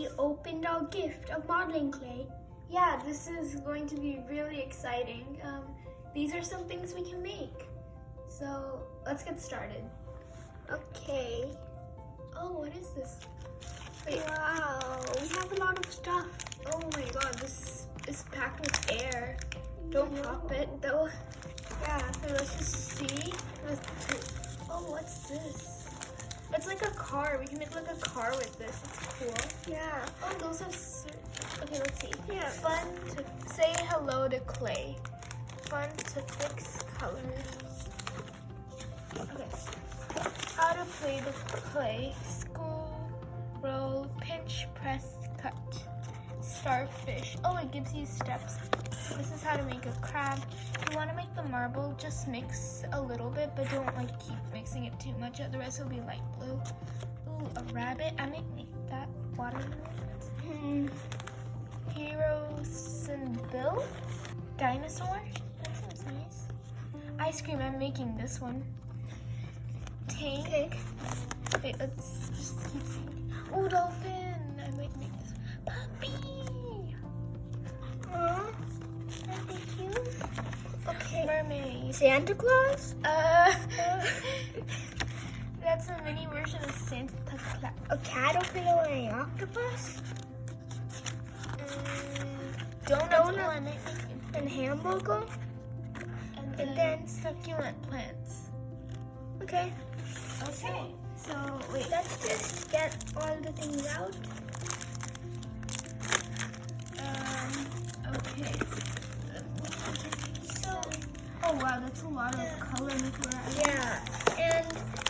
we opened our gift of modeling clay. Yeah, this is going to be really exciting. These are some things we can make. So let's get started. Okay. Oh, what is this? Wait, Wow, we have a lot of stuff. oh my god, this is packed with air. Don't pop it though. Yeah. Okay, let's just see. Oh, what's this? It's like a car. We can make like a car with this. It's cool. Yeah. Oh, those have. Okay, let's see. Yeah. Fun to say hello to clay. Fun to fix colors. Okay. How to play the clay. School, roll, pinch, press, cut. Starfish. Oh, it gives you steps. So this is how to make a crab. If you want to make the marble, just mix a little bit, but don't like keep mixing it too much. Otherwise, it'll be light blue. Ooh, a rabbit. I might make that watermelon. Heroes and Bill. Dinosaur. That sounds nice. Ice cream. I'm making this one. Tank. Okay. Wait, let's just keep seeing. Oh, dolphin. I might make this. Puppy. Aw, that'd be cute. Okay. Mermaid. Santa Claus? That's a mini version of Santa Claus. A caterpillar and an octopus? Donut. Donut. Oh, I might make it. And hamburger? And then succulent plants. Okay. Okay. So wait. Let's just get all the things out. Okay. So. Oh wow, that's a lot of color. Yeah. And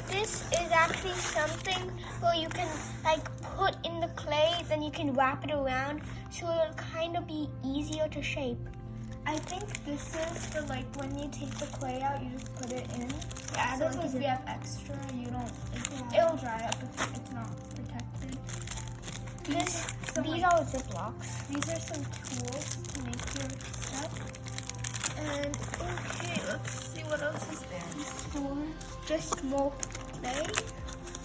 this is actually something where you can like put in the clay, then you can wrap it around, so it'll kind of be easier to shape. I think this is for like when you take the clay out, you just put it in. Yeah, So this like is if it. you have extra, you don't. Yeah. It'll dry up if it's not protected. These are Ziplocs. These are some tools to make your stuff. And okay, let's see what else is there. Just more clay,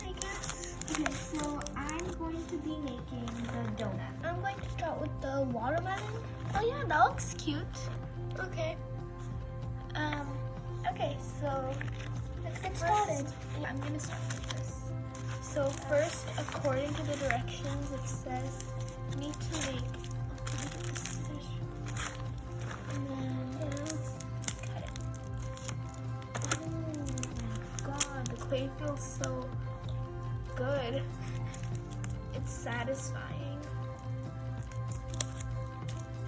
I guess. Okay, so I'm going to be making the donut. I'm going to start with the watermelon. Oh yeah, that looks cute. Okay. Okay, so Let's get first, started. yeah, I'm gonna start with this. So first, according to the directions, it says you need to make. And then cut it. Oh my god, the clay feels so good. It's satisfying.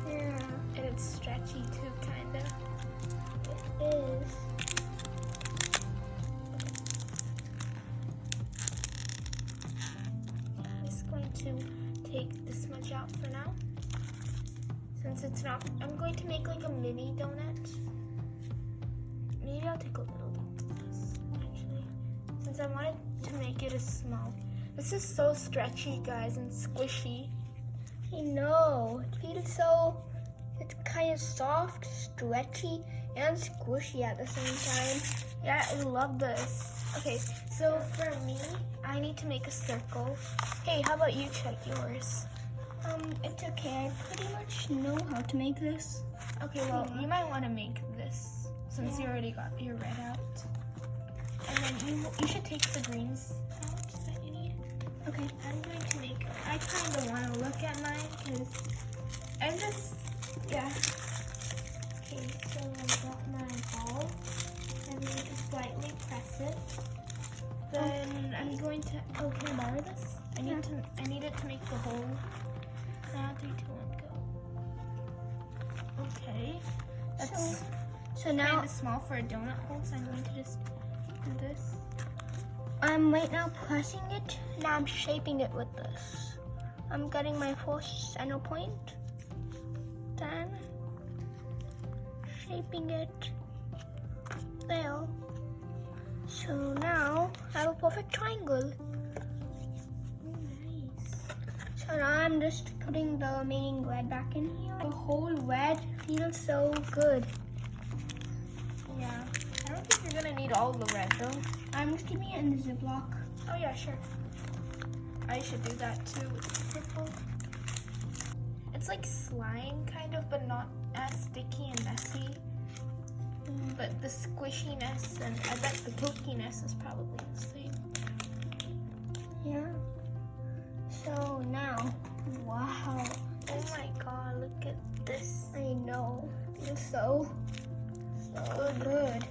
Yeah, And it's stretchy too, kinda. it is. I'm just going to take this much out for now. Since it's not, I'm going to make like a mini donut. Maybe I'll take a little bit of this, actually. Since I wanted to make it a small. This is so stretchy, guys, and squishy. I know. It feels so. It's kind of soft, stretchy, and squishy at the same time. Yeah, I love this. Okay, so for me, I need to make a circle. Hey, how about you check yours? It's okay. I pretty much know how to make this. Okay, well, you might want to make this since you already got your red out. And then you should take the greens out that you need. Okay. I'm going to make, I kind of want to look at mine because I'm just, yeah. Okay, so I got my ball. I'm going to slightly press it. Then I'm going to, oh, can I borrow this? I need it to make the hole. Now 3, 2, 1, go. Okay. That's So now kind of small for a donut hole, so I'm going to just do this. I'm right now pressing it. Now I'm shaping it with this. I'm getting my first center point. Then shaping it there. So now I have a perfect triangle. Nice. So now I'm just putting the remaining red back in here. The whole red feels so good. Yeah. I don't think you're gonna need all the red though. I'm just keeping it in the Ziploc. Oh yeah, sure. I should do that too with purple. It's like slime kind of, but not as sticky and messy. But the squishiness and I bet the pokiness is probably the same. Yeah. So now, wow. Oh my god, look at this. I know. It's so good.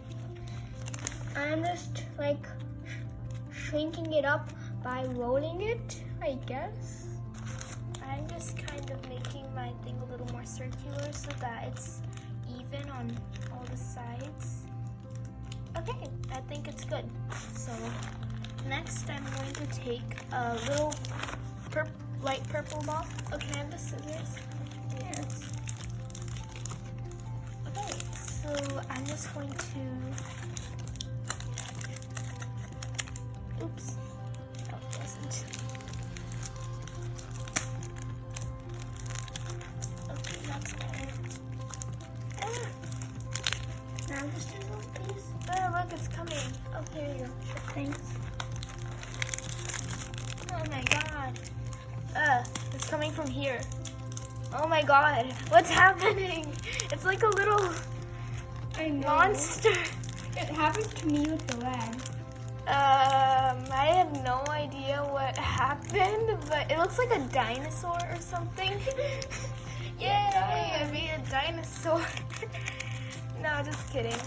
I'm just like shrinking it up by rolling it, I guess. I'm just kind of making my thing a little more circular so that it's even on all the sides. Okay, I think it's good. So next I'm going to take a little light purple ball. Okay, I have the scissors. Yes. Okay, so I'm just going to... Oops. Oh, it wasn't. Okay, that's better. Now just a little piece. Oh, look, it's coming. Oh, here you go. Thanks. Oh my god. It's coming from here. Oh my god. What's happening? It's like a little I know. monster. It happened to me with the red. I have no idea what happened, but it looks like a dinosaur or something. Yay, I made a dinosaur. No, just kidding.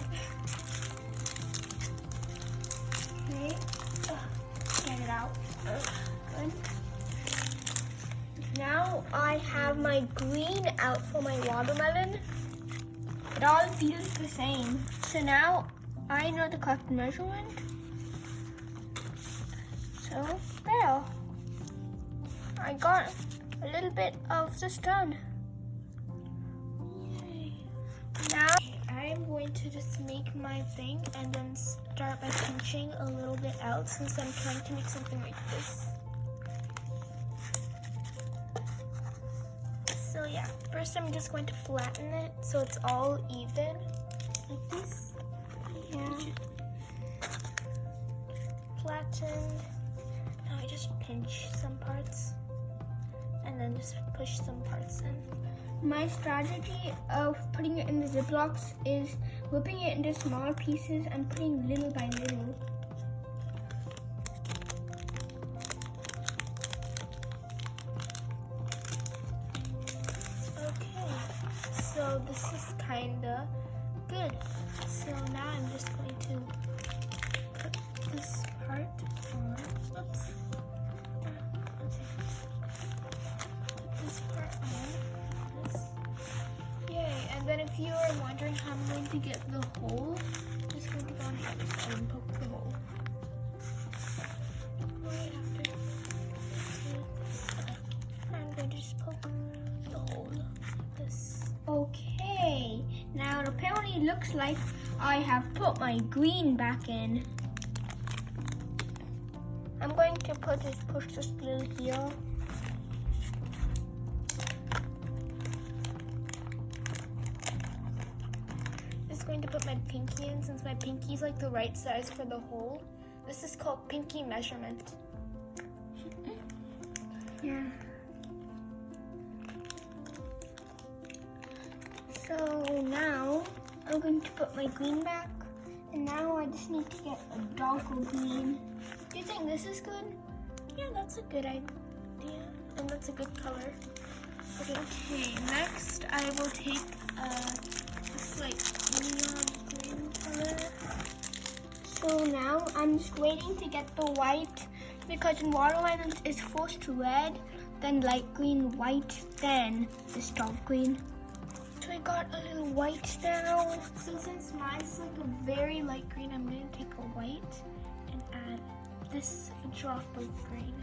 Okay. Get it out. Good. Now I have my green out for my watermelon. It all feels the same. So now I know the correct measurement. So there. I got a little bit of this done. Yay. Now I'm going to just make my thing and then start by pinching a little bit out since I'm trying to make something like this. So yeah, first I'm just going to flatten it so it's all even, like this. yeah. Flattened. Now I just pinch some parts and then just push some parts in. My strategy of putting it in the Ziplocs is whipping it into small pieces and putting little by little. Okay, so this is kinda good. So now I'm just going to put this part on. Oops. Okay. Put this part on. This. Yay! And then if you are wondering how I'm going to get the hole, I'm just going to go on the other side and poke the hole. Right after. I'm going to just poke the hole like this. Okay, now it apparently looks like I have put my green back in. I'm going to push this glue here. Just going to put my pinky in since my pinky is like the right size for the hole. This is called pinky measurement. Yeah. So now I'm going to put my green back, and now I just need to get a darker green. Do you think this is good? Yeah, that's a good idea. And that's a good color. Okay, next I will take this like neon green color. So now I'm just waiting to get the white, because in watermelons it's first red, then light green, white, then this dark green. So I got a little white now. So since mine's like a very light green, I'm going to take a white and add this drop of green.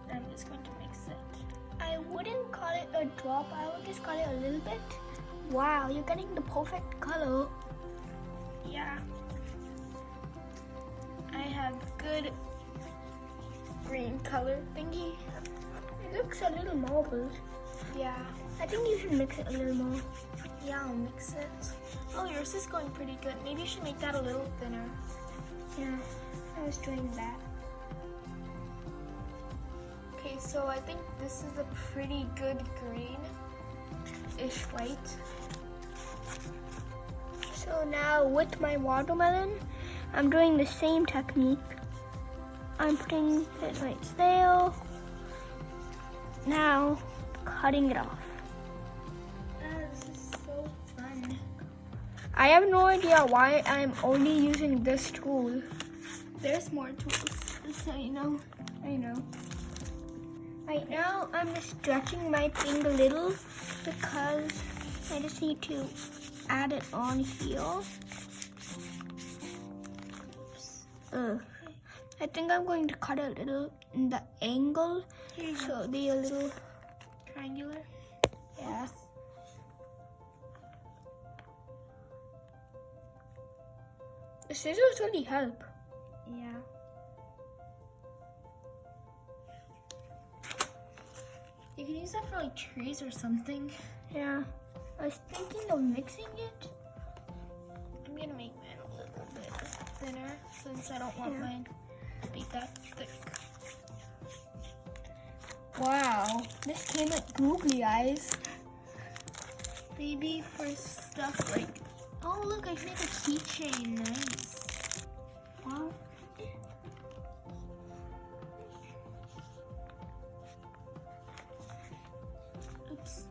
And I'm just going to mix it. I wouldn't call it a drop, I would just call it a little bit. Wow, you're getting the perfect color. Yeah. I have good green color thingy. It looks a little marbled. Yeah. I think you should mix it a little more. Yeah, I'll mix it. Oh, yours is going pretty good. Maybe you should make that a little thinner. Yeah, I was doing that. Okay, so I think this is a pretty good green-ish white. So now with my watermelon, I'm doing the same technique. I'm putting it right there. Now cutting it off. This is so fun. I have no idea why I'm only using this tool. There's more tools, just so you know. I know. Right now, I'm just stretching my thing a little because I just need to add it on here. I think I'm going to cut a little in the angle so they a little Triangular. yeah. The scissors really help. Yeah. You can use that for like trees or something. Yeah. I was thinking of mixing it. I'm gonna make mine a little bit thinner since I don't want mine to be that thick. Wow, this came with googly eyes. Maybe for stuff like, oh look, I can make a keychain. Nice. Wow. Oops.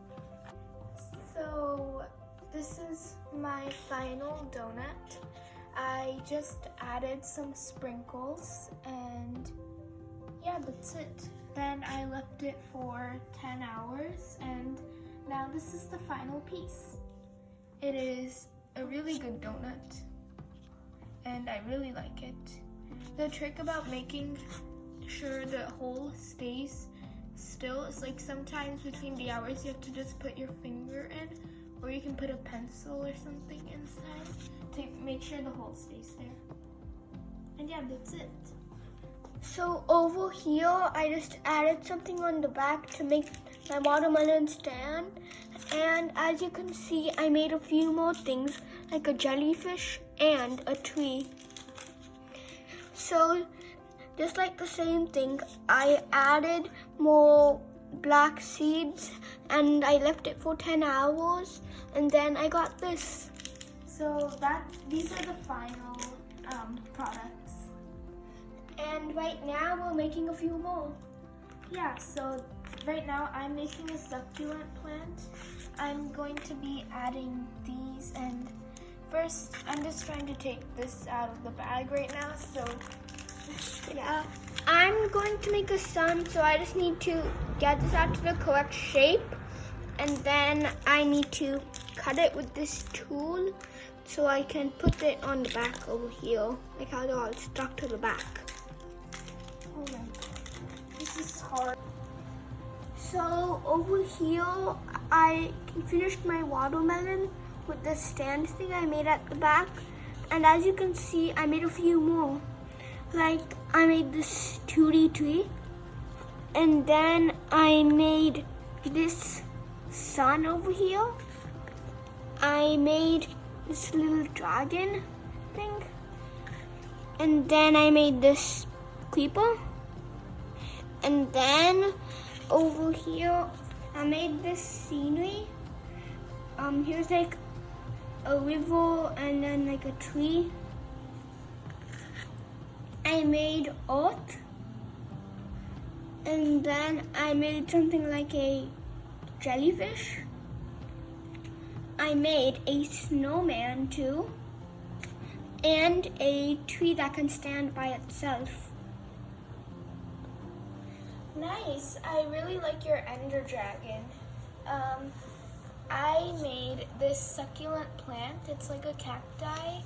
So this is my final donut. I just added some sprinkles and yeah, that's it. Then I left it for 10 hours and now this is the final piece. It is a really good donut and I really like it. The trick about making sure the hole stays still is like sometimes between the hours you have to just put your finger in or you can put a pencil or something inside to make sure the hole stays there. And yeah, that's it. So over here, I just added something on the back to make my watermelon stand. And as you can see, I made a few more things like a jellyfish and a tree. So just like the same thing, I added more black seeds and I left it for 10 hours and then I got this. So these are the final products. And right now we're making a few more. Yeah, so right now I'm making a succulent plant. I'm going to be adding these and first I'm just trying to take this out of the bag right now, so Yeah, I'm going to make a sun, so I just need to get this out to the correct shape and then I need to cut it with this tool so I can put it on the back over here, like how they're all stuck to the back. oh my God, this is hard. So over here, I finished my watermelon with the stand thing I made at the back. And as you can see, I made a few more. Like I made this 2D tree. And then I made this sun over here. I made this little dragon thing. And then I made this creeper. And then over here, I made this scenery. Here's like a river and then like a tree. I made earth. And then I made something like a jellyfish. I made a snowman too. And a tree that can stand by itself. Nice. I really like your ender dragon. I made this succulent plant. It's like a cacti.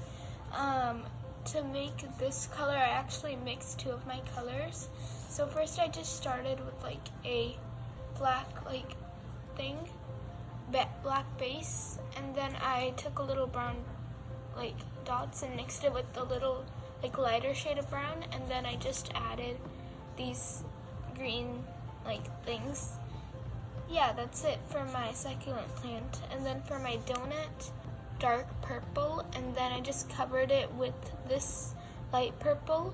To make this color, I actually mixed two of my colors. So first I just started with like a black black base, and then I took a little brown dots and mixed it with a little lighter shade of brown, and then I just added these green things. Yeah, that's it for my succulent plant. And then for my donut, dark purple, and then I just covered it with this light purple,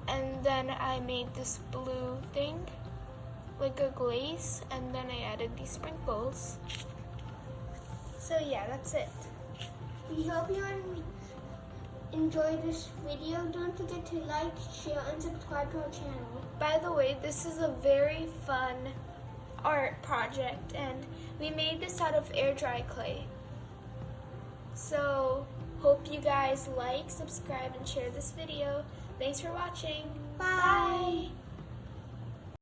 and then I made this blue thing. like a glaze, and then I added these sprinkles. So yeah, that's it. We hope you enjoyed this video. Don't forget to like, share, and subscribe to our channel. By the way, this is a very fun art project, and we made this out of air dry clay. So hope you guys like, subscribe, and share this video. Thanks for watching. Bye. Bye.